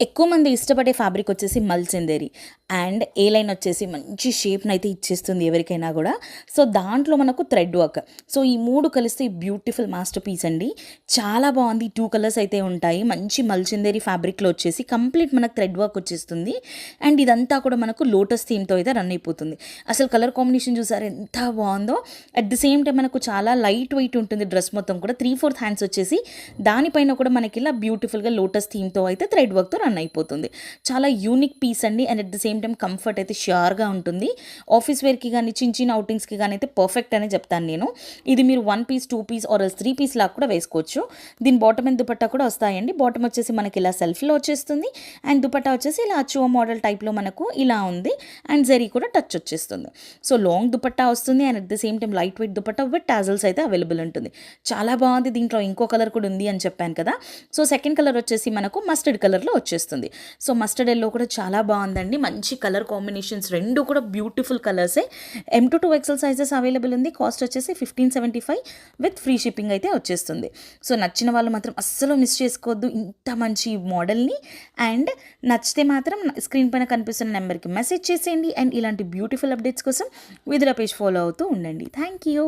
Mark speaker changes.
Speaker 1: ఎక్కువ మంది ఇష్టపడే ఫ్యాబ్రిక్ వచ్చేసి మల్చిందేరి అండ్ ఏ లైన్ వచ్చేసి మంచి షేప్ని అయితే ఇచ్చేస్తుంది ఎవరికైనా కూడా. సో దాంట్లో మనకు థ్రెడ్ వర్క్, సో ఈ మూడు కలిస్తే బ్యూటిఫుల్ మాస్టర్ పీస్ అండి. చాలా బాగుంది. 2 కలర్స్ అయితే ఉంటాయి. మంచి మల్చిందేరి ఫ్యాబ్రిక్లో వచ్చేసి కంప్లీట్ మనకు థ్రెడ్ వర్క్ వచ్చేస్తుంది. అండ్ ఇదంతా కూడా మనకు లోటస్ థీమ్తో అయితే రన్ అయిపోతుంది. అసలు కలర్ కాంబినేషన్ చూసారు ఎంత బాగుందో. అట్ ది సేమ్ టైం మనకు చాలా లైట్ వెయిట్ ఉంటుంది డ్రెస్ మొత్తం కూడా. 3/4 హ్యాండ్స్ వచ్చేసి దానిపైన కూడా మనకి ఇలా బ్యూటిఫుల్గా లోటస్ థీమ్తో అయితే థ్రెడ్ వర్క్తో రన్ అయిపోతుంది. చాలా యూనిక్ పీస్ అండి. And at the same time comfort అయితే ష్యూర్గా ఉంటుంది. ఆఫీస్ వేర్కి కానీ చిన్న చిన్న అవుటింగ్స్కి కానీ అయితే పర్ఫెక్ట్ అనే చెప్తాను నేను. ఇది మీరు 1 పీస్ 2 పీస్ ఆర్ 3 పీస్ లాగా కూడా వేసుకోవచ్చు. దీని బాటమ్ అండ్ దుపట్టా కూడా వస్తాయండి. బాటమ్ వచ్చేసి మనకి ఇలా సెల్ఫ్లో వచ్చేస్తుంది. అండ్ దుపట్టా వచ్చేసి ఇలా అచువ మోడల్ టైప్లో మనకు ఇలా ఉంది. అండ్ జరీ కూడా టచ్ వచ్చేస్తుంది. సో లాంగ్ దుపట్టా వస్తుంది. And at the same time light weight dupatta with tassels అయితే అవైలబుల్ ఉంటుంది. చాలా బాగుంది. దీంట్లో ఇంకో కలర్ కూడా ఉంది అని చెప్పాను కదా. సో సెకండ్ కలర్ వచ్చేసి మనకు మస్టర్డ్ కలర్లో వచ్చేస్తుంది. సో మస్టర్డ్ ఎల్లో కూడా చాలా బాగుందండి. మంచి కలర్ కాంబినేషన్స్, రెండు కూడా బ్యూటిఫుల్ కలర్సే. M2 to XL sizes available ఉంది. కాస్ట్ వచ్చేసి 1575 విత్ ఫ్రీ షిప్పింగ్ అయితే వచ్చేస్తుంది. సో నచ్చిన వాళ్ళు మాత్రం అస్సలు మిస్ చేసుకోవద్దు ఇంత మంచి మోడల్ని. అండ్ నచ్చితే మాత్రం స్క్రీన్ పైన కనిపిస్తున్న నెంబర్కి మెసేజ్ చేసేయండి. అండ్ ఇలాంటి బ్యూటిఫుల్ అప్డేట్స్ కోసం విదురా పేజ్ ఫాలో అవుతూ ఉండండి. Thank you.